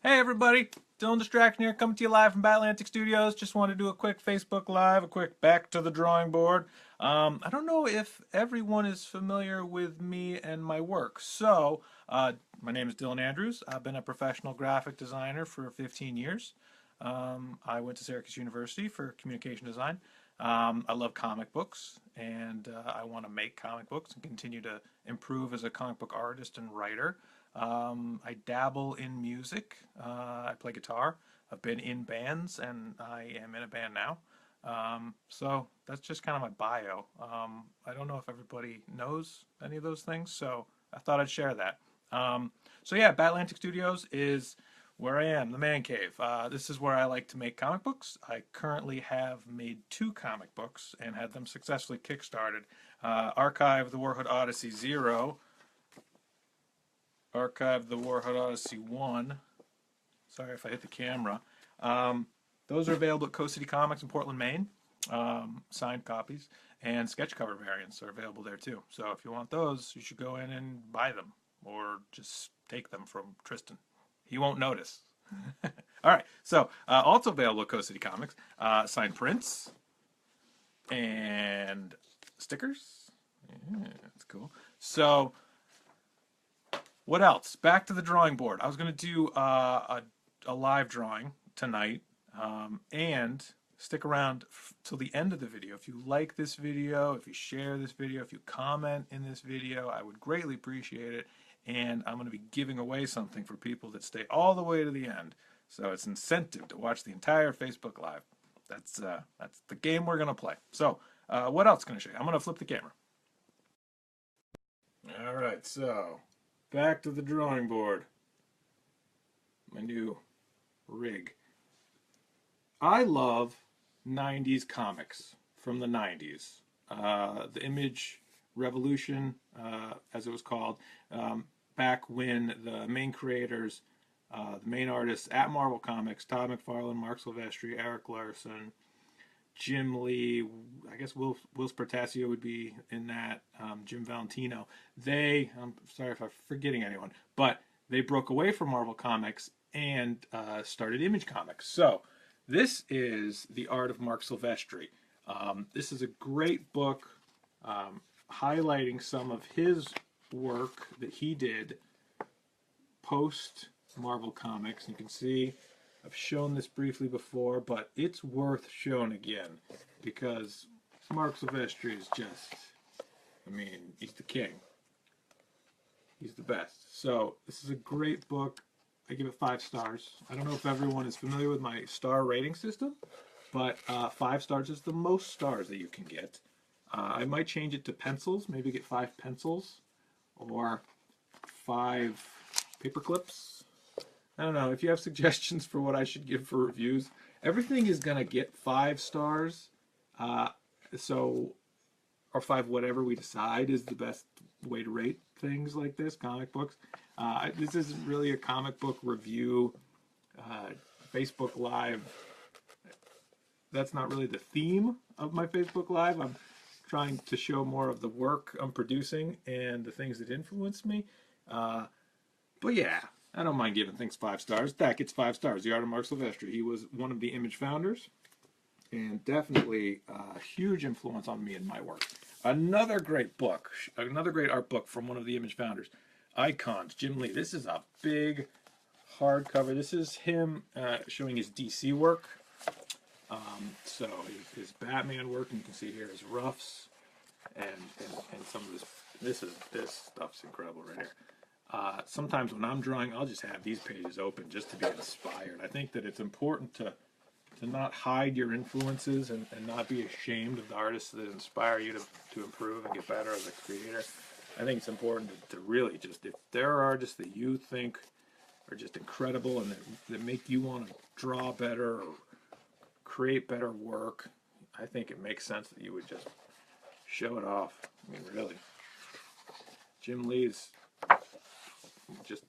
Hey everybody, Dylan Distraction here, coming to you live from Batlantic Studios. Just want to do a quick Facebook Live, a quick back to the drawing board. I don't know if everyone is familiar with me and my work. My name is Dylan Andrews. I've been a professional graphic designer for 15 years. I went to Syracuse University for communication design. I love comic books, and I want to make comic books and continue to improve as a comic book artist and writer. I dabble in music. I play guitar. I've been in bands, and I am in a band now. So that's just kind of my bio. I don't know if everybody knows any of those things, so I thought I'd share that. So yeah, Batlantic Studios is where I am, the man cave. This is where I like to make comic books. I currently have made 2 comic books and had them successfully kickstarted. Archive the Warhood Odyssey 0, Archive the Warhood Odyssey 1. Sorry if I hit the camera. Those are available at Coast City Comics in Portland, Maine. Signed copies. And sketch cover variants are available there too. So if you want those, you should go in and buy them. Or just take them from Tristan. He won't notice. All right. So also available at Coast City Comics. Signed prints. And stickers. Yeah, that's cool. So what else? Back to the drawing board. I was going to do a live drawing tonight, and stick around till the end of the video. If you like this video, if you share this video, if you comment in this video, I would greatly appreciate it. And I'm going to be giving away something for people that stay all the way to the end. So it's incentive to watch the entire Facebook Live. That's the game we're going to play. So what else can I show you? I'm going to flip the camera. All right, so back to the drawing board. My new rig. I love 90s comics from the 90s. The Image Revolution, as it was called, back when the main creators, the main artists at Marvel Comics, Todd McFarlane, Mark Silvestri, Eric Larson, Jim Lee, I guess Will Spartasio would be in that, Jim Valentino. I'm sorry if I'm forgetting anyone, but they broke away from Marvel Comics and started Image Comics. So this is The Art of Mark Silvestri. This is a great book highlighting some of his work that he did post Marvel Comics. You can see I've shown this briefly before, but it's worth showing again because Mark Silvestri is just, he's the king. He's the best. So this is a great book. I give it 5 stars. I don't know if everyone is familiar with my star rating system, but 5 stars is the most stars that you can get. I might change it to pencils, maybe get 5 pencils or 5 paper clips. I don't know. If you have suggestions for what I should give for reviews, everything is going to get 5 stars. Or 5 whatever we decide is the best way to rate things like this, comic books. This isn't really a comic book review, Facebook Live. That's not really the theme of my Facebook Live. I'm trying to show more of the work I'm producing and the things that influence me. But yeah, I don't mind giving things 5 stars. That gets 5 stars. The Art of Mark Silvestri. He was one of the Image founders and definitely a huge influence on me and my work. Another great book, another great art book from one of the Image founders, Icons, Jim Lee. This is a big hardcover. This is him showing his DC work. So his Batman work, and you can see here his roughs and some of this stuff's incredible right here. Sometimes when I'm drawing, I'll just have these pages open just to be inspired. I think that it's important to not hide your influences and not be ashamed of the artists that inspire you to improve and get better as a creator. I think it's important to really just, if there are artists that you think are just incredible and that make you want to draw better or create better work, I think it makes sense that you would just show it off. Really. Jim Lee's just,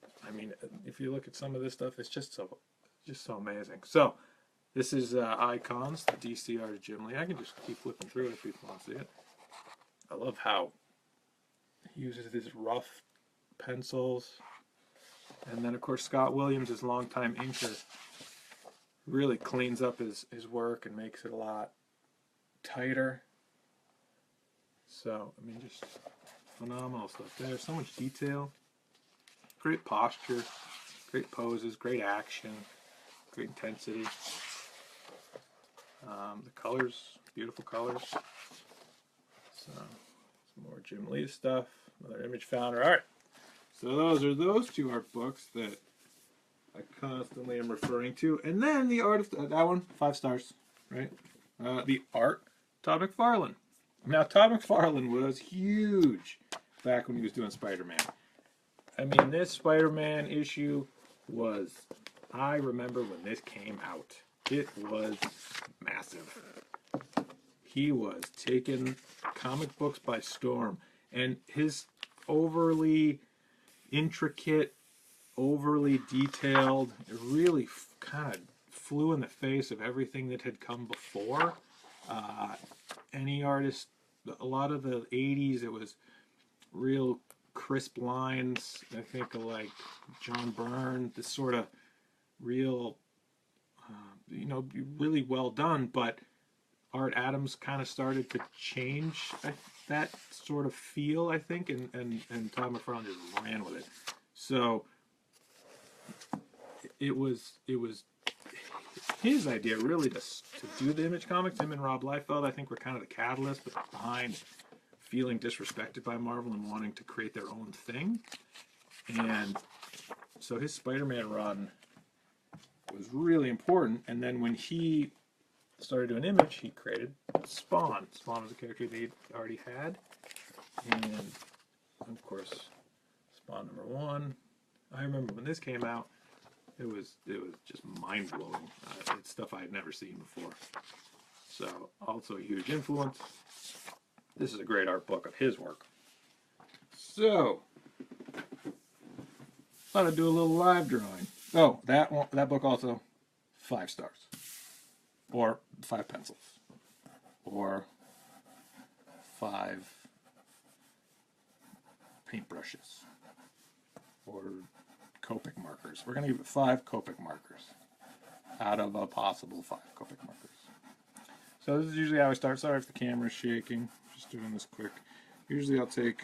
if you look at some of this stuff, it's just so amazing. So this is Icons, the DC art of Jim Lee. I can just keep flipping through it if people want to see it. I love how he uses these rough pencils And then, of course, Scott Williams, his longtime inker, really cleans up his work and makes it a lot tighter. So, I mean, just phenomenal stuff there. So much detail. Great posture. Great poses. Great action. Great intensity. The colors, beautiful colors. So, some more Jim Lee stuff. Another Image Founder. All right. So those two art books that I constantly am referring to. And then the art of that one, 5 stars, right? The art, Todd McFarlane. Now, Todd McFarlane was huge back when he was doing Spider-Man. I mean, this Spider-Man issue was, I remember when this came out. It was massive. He was taking comic books by storm. And his overly intricate, overly detailed, it really kind of flew in the face of everything that had come before. Any artist, a lot of the 80s, it was real crisp lines. I think of like John Byrne, this sort of real, really well done, but Art Adams kind of started to change that sort of feel, I think, and Todd McFarlane just ran with it. So it was his idea really to do the Image comics. Him and Rob Liefeld, I think, were kind of the catalyst behind feeling disrespected by Marvel and wanting to create their own thing. And so his Spider-Man run was really important. And then when he started doing Image, he created Spawn. Spawn was a character they already had. And of course, Spawn #1. I remember when this came out, it was just mind-blowing. It's stuff I had never seen before. So, also a huge influence. This is a great art book of his work. So, thought I'd do a little live drawing. Oh, that book also, 5 stars. Or 5 pencils. Or 5 paintbrushes. Or Copic markers. We're going to give it 5 Copic markers out of a possible 5 Copic markers. So this is usually how I start. Sorry if the camera's shaking. Just doing this quick. Usually I'll take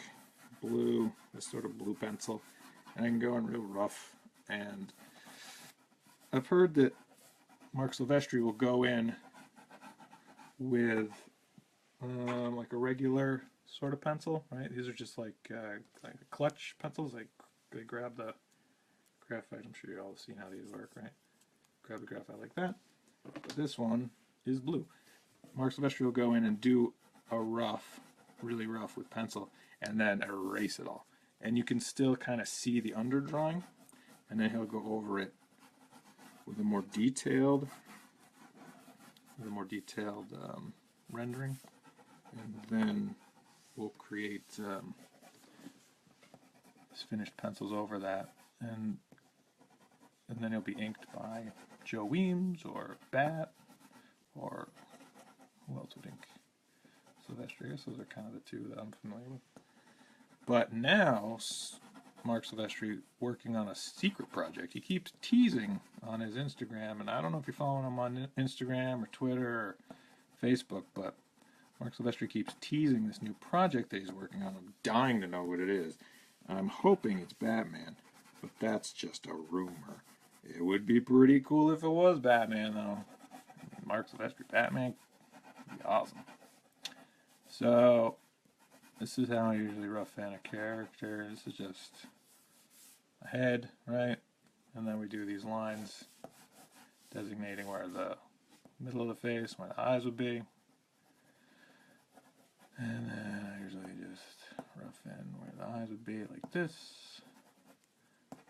blue, this sort of blue pencil, and I can go in real rough. And I've heard that Mark Silvestri will go in with like a regular sort of pencil, right? These are just like clutch pencils. Like they grab the graphite. I'm sure you've all seen how these work, right? Grab the graphite like that. But this one is blue. Mark Silvestri will go in and do a rough, really rough with pencil, and then erase it all. And you can still kind of see the underdrawing, and then he'll go over it with a more detailed, rendering, and then we'll create finished pencils over that, and then it'll be inked by Joe Weems or Bat, or who else would ink Silvestri? I guess those are kind of the two that I'm familiar with. But now, Mark Silvestri working on a secret project. He keeps teasing on his Instagram, and I don't know if you're following him on Instagram or Twitter or Facebook, but Mark Silvestri keeps teasing this new project that he's working on. I'm dying to know what it is. I'm hoping it's Batman, but that's just a rumor. It would be pretty cool if it was Batman, though. Mark Silvestri Batman would be awesome. So, this is how I usually rough in a character. This is just a head, right? And then we do these lines designating where the middle of the face, where the eyes would be. And then I usually just rough in where the eyes would be, like this.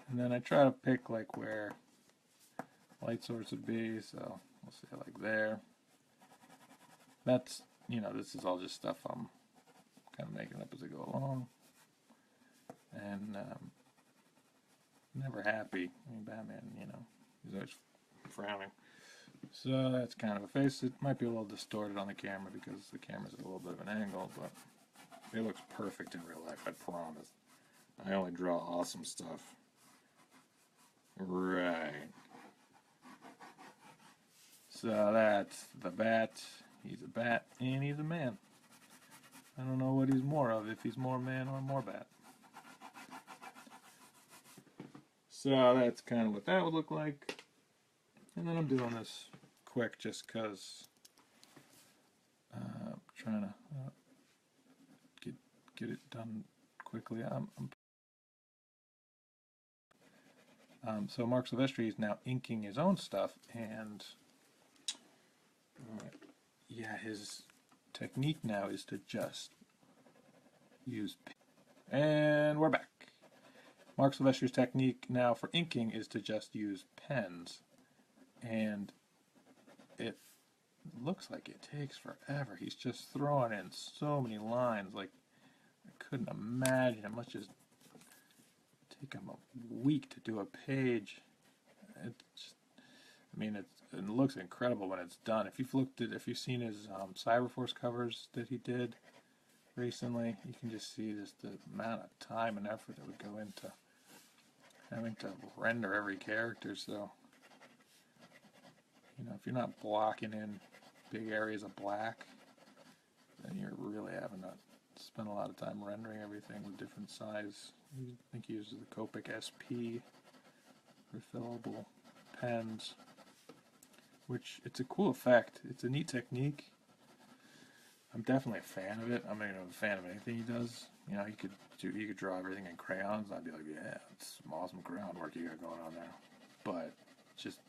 And then I try to pick like where light source would be, so we'll say like there. That's, this is all just stuff I'm kind of making up as I go along. And never happy. I mean, Batman, he's always frowning. So that's kind of a face. It might be a little distorted on the camera because the camera's at a little bit of an angle, but it looks perfect in real life, I promise. I only draw awesome stuff Right. So that's the bat. He's a bat and he's a man. I don't know what he's more of, if he's more man or more bat. So that's kind of what that would look like. And then I'm doing this quick just because I'm trying to get it done quickly. So Mark Silvestri is now inking his own stuff, and yeah, his technique now is to just use. And we're back. Mark Silvestri's technique now for inking is to just use pens, and it looks like it takes forever. He's just throwing in so many lines, like I couldn't imagine. It must just take him a week to do a page. It looks incredible when it's done. If you've seen his Cyberforce covers that he did recently, you can just see just the amount of time and effort that would go into having to render every character. So, if you're not blocking in big areas of black, then you're really having to spend a lot of time rendering everything with different size. I think he uses the Copic SP refillable pens, which it's a cool effect. It's a neat technique. I'm definitely a fan of it. I'm a fan of anything he does. You could draw everything in crayons, and I'd be like, yeah, it's some awesome crayon work you got going on there. But just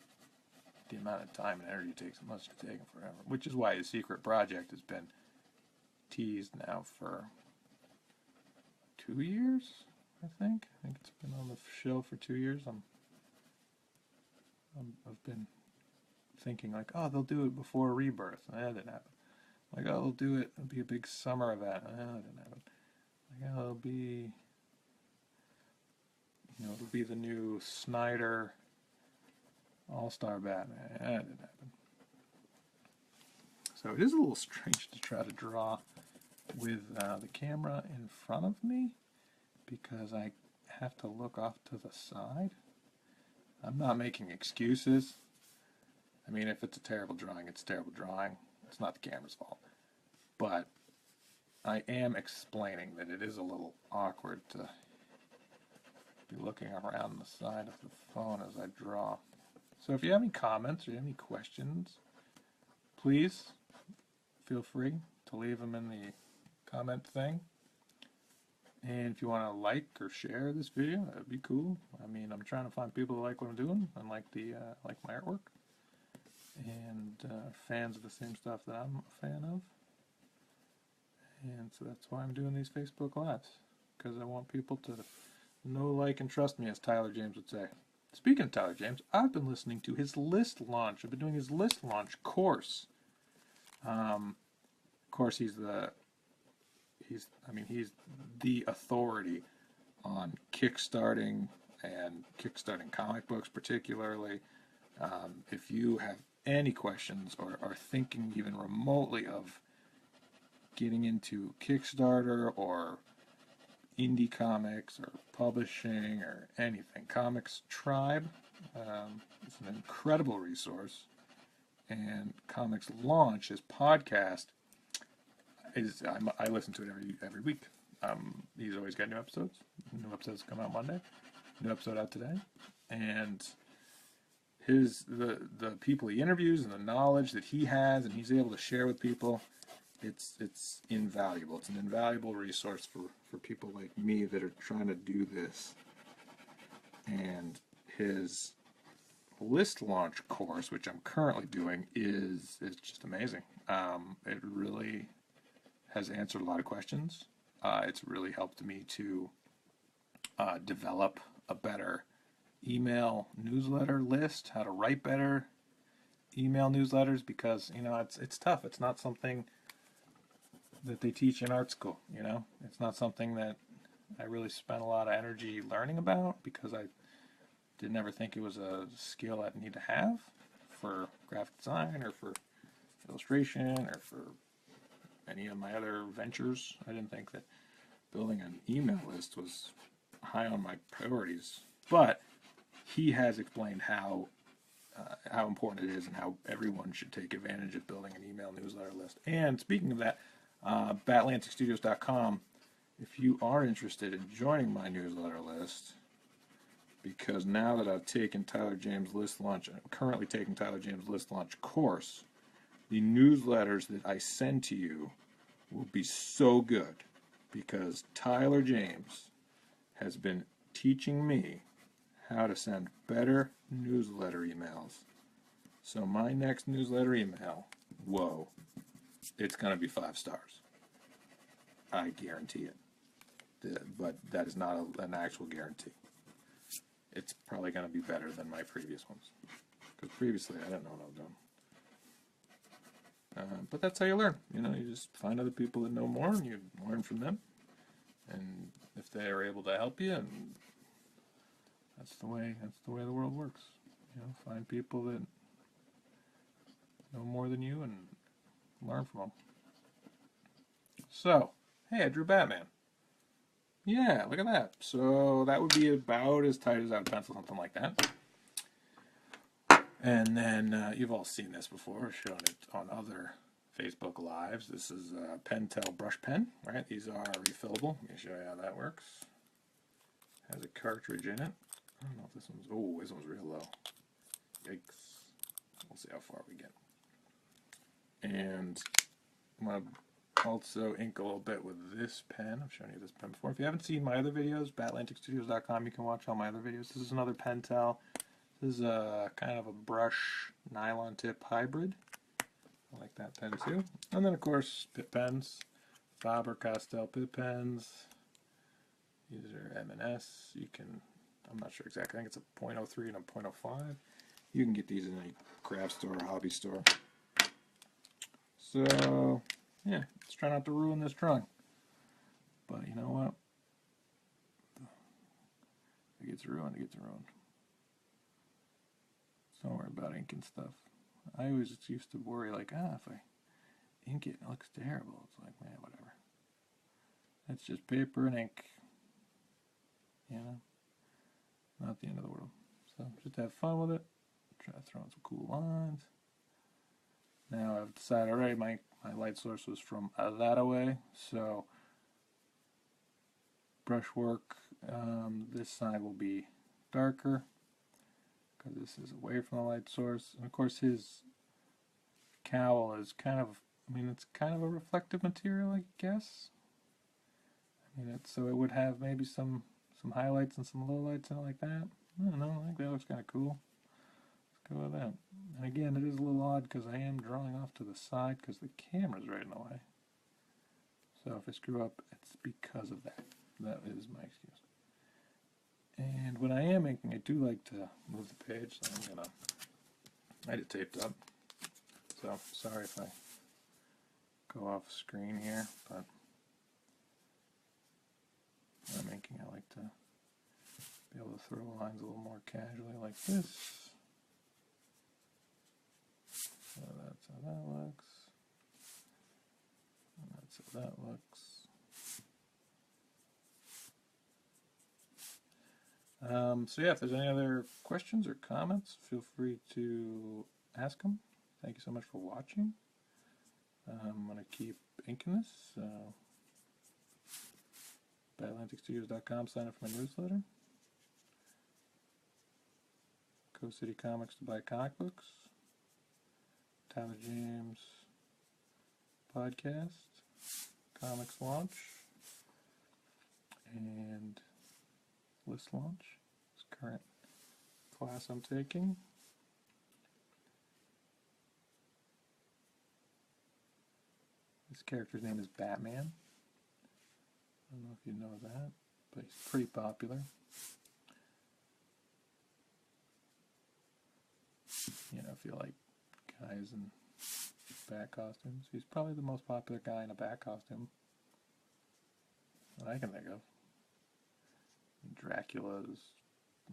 the amount of time and energy it takes, it must have taken forever. Which is why his secret project has been teased now for 2 years, I think. I think it's been on the show for 2 years. I've been thinking like, oh, they'll do it before Rebirth. That didn't happen. Like, oh, they'll do it. It'll be a big summer event. That didn't happen. Like, oh, it'll be the new Snyder All-Star Batman. That didn't happen. So it is a little strange to try to draw with the camera in front of me because I have to look off to the side. I'm not making excuses. I mean, if it's a terrible drawing, it's a terrible drawing. It's not the camera's fault. But I am explaining that it is a little awkward to be looking around the side of the phone as I draw. So if you have any comments or any questions, please feel free to leave them in the comment thing. And if you want to like or share this video, that would be cool. I mean, I'm trying to find people who like what I'm doing and like my artwork, and fans of the same stuff that I'm a fan of. And so that's why I'm doing these Facebook Lives, because I want people to know, like, and trust me, as Tyler James would say. Speaking of Tyler James, I've been listening to his list launch. I've been doing his list launch course. Of course, he's the authority on kickstarting and kickstarting comic books particularly. If you have any questions or are thinking even remotely of getting into Kickstarter or indie comics or publishing or anything, Comics Tribe is an incredible resource. And Comics Launch, his podcast, I listen to it every week. He's always got new episodes. New episodes come out Monday. New episode out today. And the people he interviews and the knowledge that he has and he's able to share with people, it's invaluable. It's an invaluable resource for people like me that are trying to do this. And his list launch course, which I'm currently doing, is just amazing. It really has answered a lot of questions. It's really helped me to develop a better email newsletter list, how to write better email newsletters, because it's tough. It's not something that they teach in art school. It's not something that I really spent a lot of energy learning about, because I didn't ever think it was a skill I'd need to have for graphic design or for illustration or for any of my other ventures. I didn't think that building an email list was high on my priorities. But he has explained how important it is and how everyone should take advantage of building an email newsletter list. And speaking of that, Batlanticstudios.com, if you are interested in joining my newsletter list, because now that I've taken Tyler James List Launch, I'm currently taking Tyler James List Launch course, the newsletters that I send to you will be so good, because Tyler James has been teaching me how to send better newsletter emails. So my next newsletter email, whoa, it's going to be 5 stars. I guarantee it. But that is not an actual guarantee. It's probably going to be better than my previous ones. Because previously I didn't know what I was doing. But that's how you learn. You know, you just find other people that know more and you learn from them. And if they are able to help you, and that's the way the world works. You know, find people that know more than you and learn from them. So, hey, I drew Batman. Yeah, look at that. So that would be about as tight as I would pencil, something like that. And then you've all seen this before, shown it on other Facebook Lives. This is a Pentel brush pen, right? These are refillable. Let me show you how that works. Has a cartridge in it. I don't know if this one's real low. Yikes. We'll see how far we get. And I'm going to also ink a little bit with this pen. I've shown you this pen before. If you haven't seen my other videos, Batlanticstudios.com, you can watch all my other videos. This is another Pentel. This is a kind of a brush nylon tip hybrid. I like that pen too. And then of course Pitt pens, Faber-Castell Pitt pens. These are M&S. You can, I'm not sure exactly, I think it's a .03 and a .05. You can get these in any craft store or hobby store. So yeah, let's try not to ruin this drawing. But you know what? If it gets ruined, it gets ruined. Don't worry about inking stuff. I always used to worry, like, if I ink it, it looks terrible. It's like, man, whatever. It's just paper and ink. You know? Not the end of the world. So, just have fun with it. Try to throw in some cool lines. Now, I've decided already, my light source was from that away. So, brushwork, this side will be darker, because this is away from the light source. And of course his cowl is kind of, it's kind of a reflective material, I guess. So it would have maybe some highlights and some lowlights in it like that. I don't know, I think that looks kind of cool. Let's go with that. And again, it is a little odd because I am drawing off to the side because the camera's right in the way. So if I screw up, it's because of that. That is my excuse. And when I am inking, I do like to move the page, so I'm going to, I had it taped up, so sorry if I go off screen here, but when I'm inking, I like to be able to throw lines a little more casually like this. So that's how that looks, and that's how that looks. So yeah, if there's any other questions or comments, feel free to ask them. Thank you so much for watching. I'm going to keep inking this. Batlanticstudios.com, sign up for my newsletter. Coast City Comics to buy comic books. Tyler James podcast. Comics launch. And list launch. This current class I'm taking. This character's name is Batman. I don't know if you know that, but he's pretty popular. You know, if you like guys in bat costumes, he's probably the most popular guy in a bat costume that I can think of. Dracula's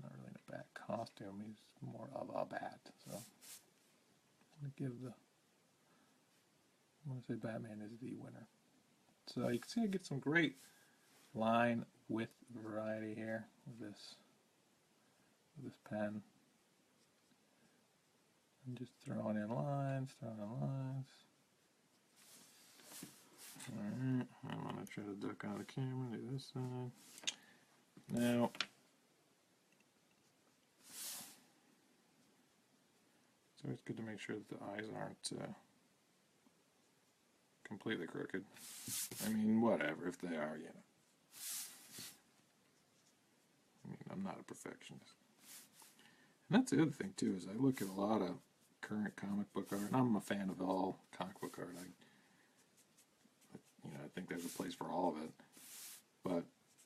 not really in a bat costume, he's more of a bat, so I'm going to say Batman is the winner. So you can see I get some great line width variety here with this with this pen. And just throwing in lines, Alright, I'm going to try to duck out of the camera, do this side. Now, it's always good to make sure that the eyes aren't completely crooked. I mean, whatever, if they are, you know. I mean, I'm not a perfectionist. And that's the other thing, too, is I look at a lot of current comic book art, and I'm a fan of all comic book art. I think there's a place for all of it. But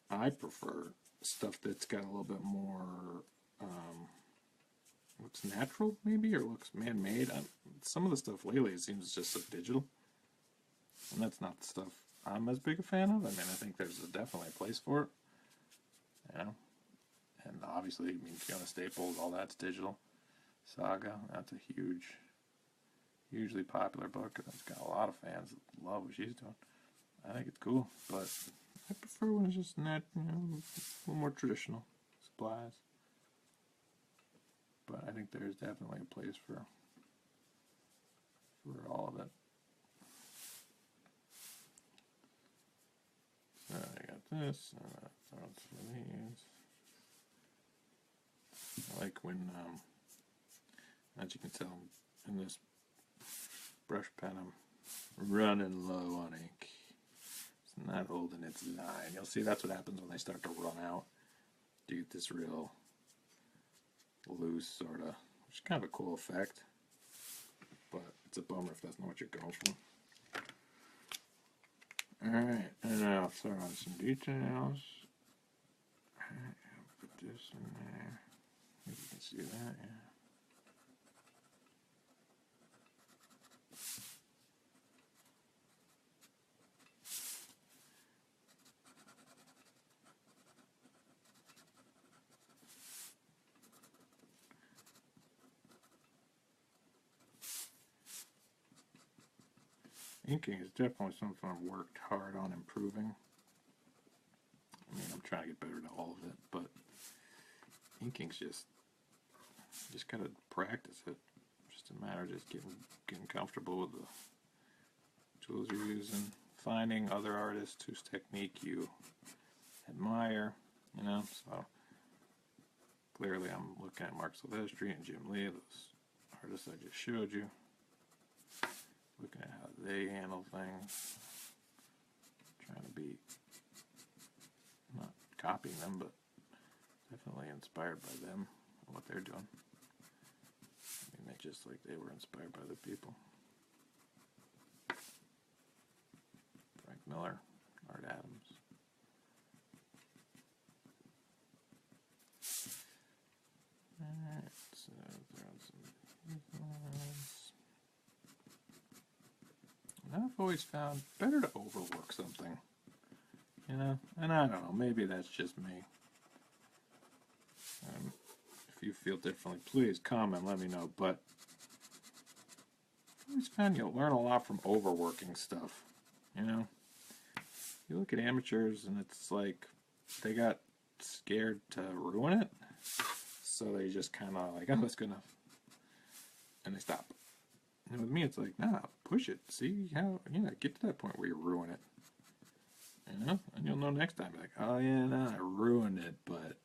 I prefer stuff that's got a little bit more, looks natural, maybe, or looks man-made. Some of the stuff lately, it seems just so digital. And that's not the stuff I'm as big a fan of. I mean, I think there's definitely a place for it. You know? And obviously, I mean, Fiona Staples, all that's digital. Saga, that's a hugely popular book, and it's got a lot of fans that love what she's doing. I think it's cool, but I prefer when it's just not, a little more traditional supplies. But I think there's definitely a place for all of it. So I got this, thoughts for these. I like when, as you can tell in this brush pen, I'm running low on ink. It's not holding its line. You'll see that's what happens when they start to run out. You get this real loose sort of, which is kind of a cool effect. But it's a bummer if that's not what you're going for. Alright, and I'll throw on some details. Put this in there. You can see that, yeah. Inking is definitely something I've worked hard on improving. I mean, I'm trying to get better at all of it, but inking's just gotta practice it. It's just a matter of just getting comfortable with the tools you're using, finding other artists whose technique you admire, so clearly I'm looking at Mark Silvestri and Jim Lee, those artists I just showed you, looking at how they handle things, trying to be, not copying them, but definitely inspired by them and what they're doing. I mean, they were inspired by the people. Frank Miller, Art Adams. Alright, so throw in some lines. And I've always found better to overwork something. And I don't know, maybe that's just me. If you feel differently, please comment, let me know. But I've always found you'll learn a lot from overworking stuff. You look at amateurs and it's like they got scared to ruin it. So they just kind of like, oh, it's good enough. And they stop. And with me, it's like, nah, push it. See how, get to that point where you ruin it. And you'll know next time, like, oh yeah, nah, I ruined it, but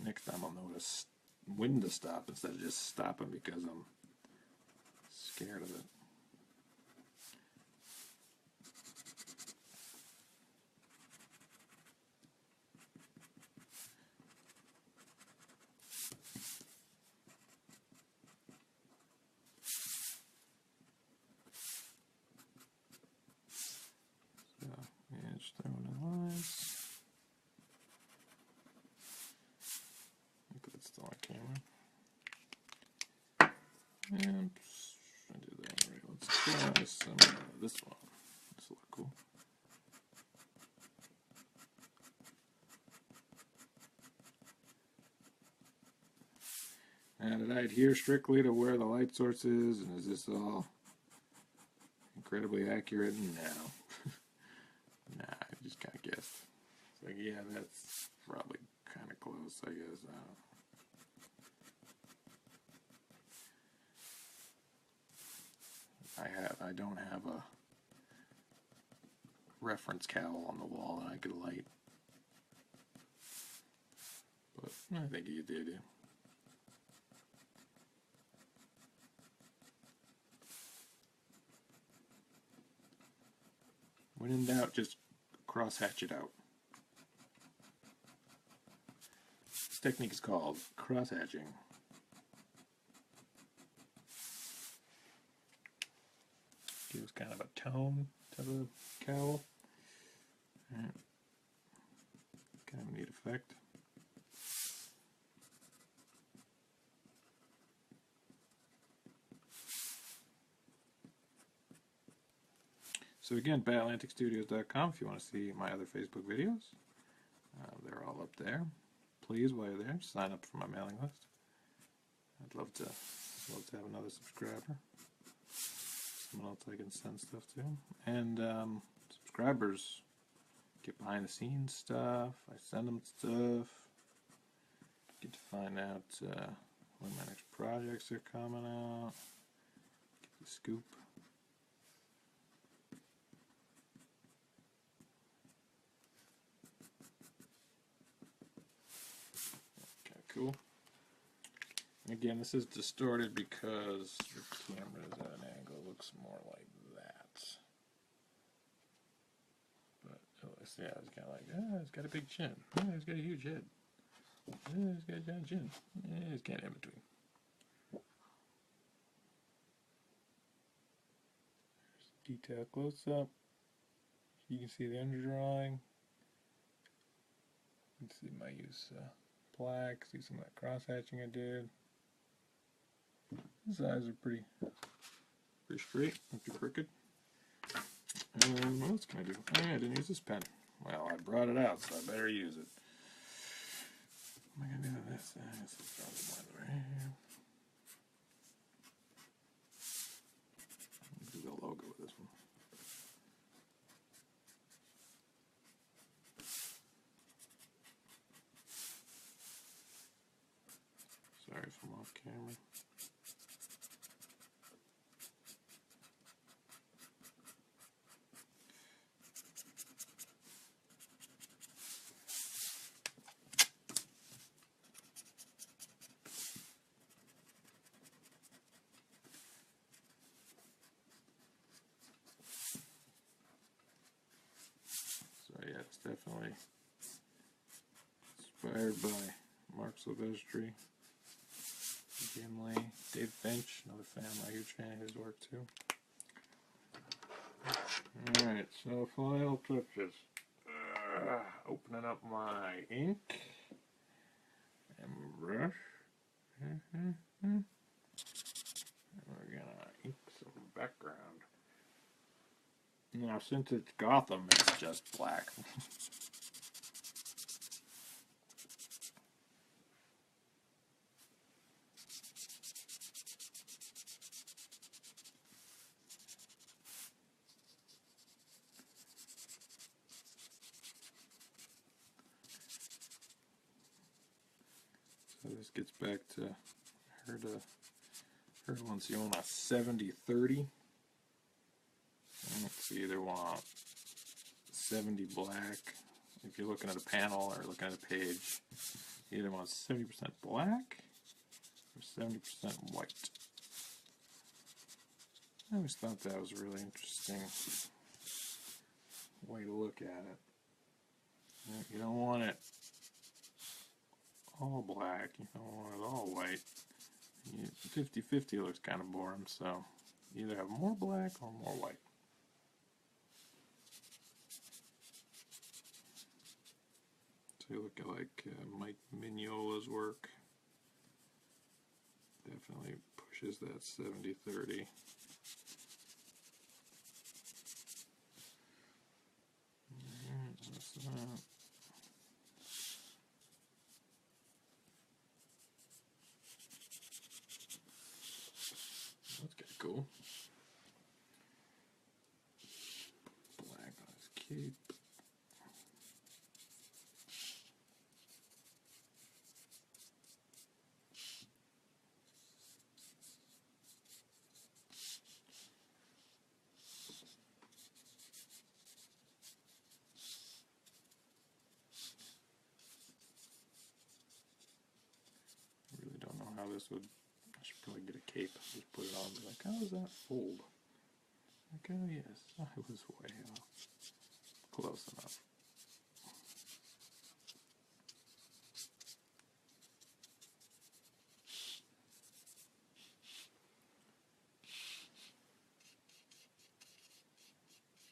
next time I'll know when to stop instead of just stopping because I'm scared of it. So, yeah, just throwing in lines. It's still on camera. And I did that already. Let's try some this one. This will look cool. Now, did I adhere strictly to where the light source is? And is this all incredibly accurate? No. Nah, I just kind of guessed. It's like, yeah, that's probably kind of close, I guess. I don't have a reference cowl on the wall that I could light. But I think you did it. When in doubt, just cross hatch it out. This technique is called cross hatching. Gives kind of a tone to the cowl. Right. Kind of a neat effect. So again, batlanticstudios.com if you want to see my other Facebook videos. They're all up there. Please, while you're there, sign up for my mailing list. I'd love to have another subscriber. Someone else I can send stuff to. And subscribers get behind the scenes stuff. I send them stuff. Get to find out when my next projects are coming out. Get the scoop. Cool. Again, this is distorted because the camera is at an angle. It looks more like that. But yeah, it's kind of like, it's got a big chin. It's got a huge head. It's got a giant chin. It's kind of in between. There's detail close up. You can see the underdrawing. You can see my use black, see some of that cross hatching I did. The sides are pretty straight, not too crooked. And what else can I do? Oh yeah, I didn't use this pen. Well, I brought it out, so I better use it. What am I gonna do with this? This is probably right here. Do the logo with this one. Sorry if I'm off camera. So yeah, it's definitely inspired by Mark Silvestri, Jim Lee, Dave Finch, another fan. I'm a huge fan of his work too. Alright, so final touches. Opening up my ink and brush. And we're gonna ink some background. Now, since it's Gotham, it's just black. So this gets back to, I heard once you own a 70-30. So you either want 70 black, if you're looking at a panel or looking at a page, you either want 70% black or 70% white. I always thought that was a really interesting way to look at it. You don't want it all black, you don't want it all white. 50-50 looks kind of boring, so you either have more black or more white. So you look at like Mike Mignola's work. Definitely pushes that 70-30. That's that. That's kind of cool. Black on his cape. how this would. I should probably get a cape. Just put it on. And be like, how does that fold? Like, oh yes, I was way off. Close enough.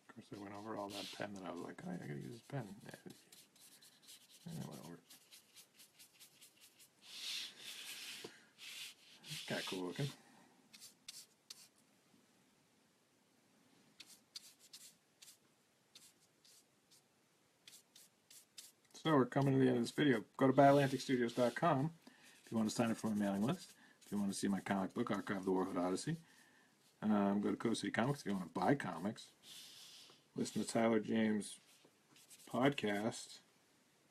Of course, I went over all that pen that I was like, oh, I gotta use this pen. And I went over it. Kind of cool looking. So we're coming to the end of this video. Go to batlanticstudios.com if you want to sign up for my mailing list. If you want to see my comic book, Archive the Warhood Odyssey. Go to Coast City Comics if you want to buy comics. Listen to Tyler James' podcast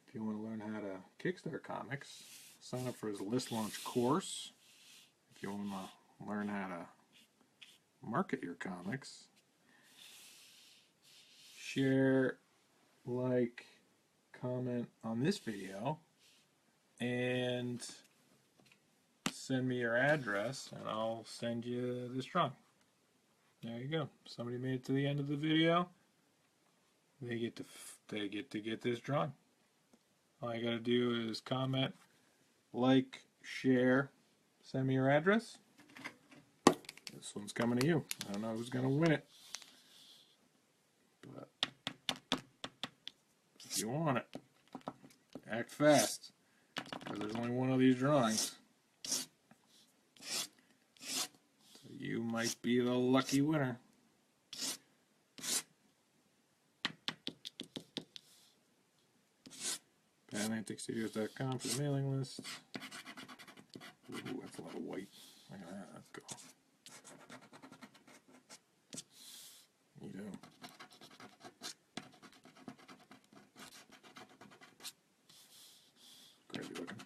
if you want to learn how to kickstart comics. Sign up for his list launch course if you want to learn how to market your comics. Share, like, comment on this video, and send me your address, and I'll send you this drawing. There you go. Somebody made it to the end of the video. They get to get this drawing. All you gotta do is comment, like, share, send me your address. This one's coming to you. I don't know who's gonna win it, but if you want it, act fast, because there's only one of these drawings. So you might be the lucky winner. Batlanticstudios.com for the mailing list. Ooh, that's a lot of white. Look at that. Let's go. Neato. Crazy looking.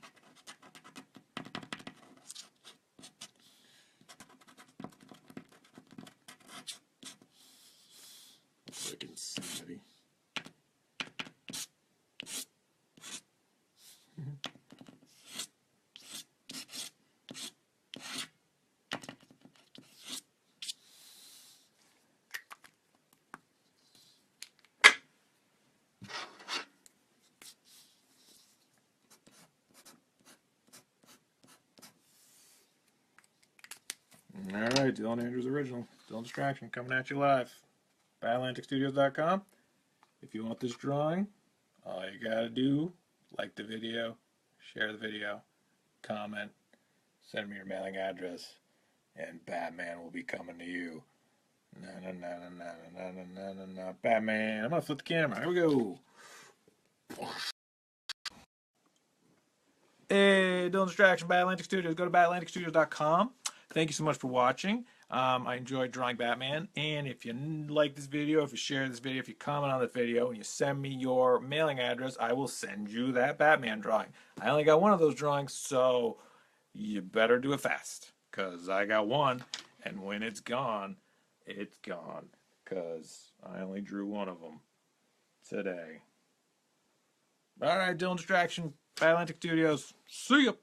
Looks like insanity. Alright, Dylan Andrews Original. Dylan Distraction coming at you live. BatlanticStudios.com. If you want this drawing, all you gotta do, like the video, share the video, comment, send me your mailing address, and Batman will be coming to you. Batman. I'm gonna flip the camera. Here we go. Hey, Dylan Distraction, Batlantic Studios. Go to batlanticstudios.com. Thank you so much for watching. I enjoyed drawing Batman. And if you like this video, if you share this video, if you comment on the video, and you send me your mailing address, I will send you that Batman drawing. I only got one of those drawings, so you better do it fast, because I got one, and when it's gone, it's gone, because I only drew one of them today. All right, Dylan Distraction, Batlantic Studios. See ya.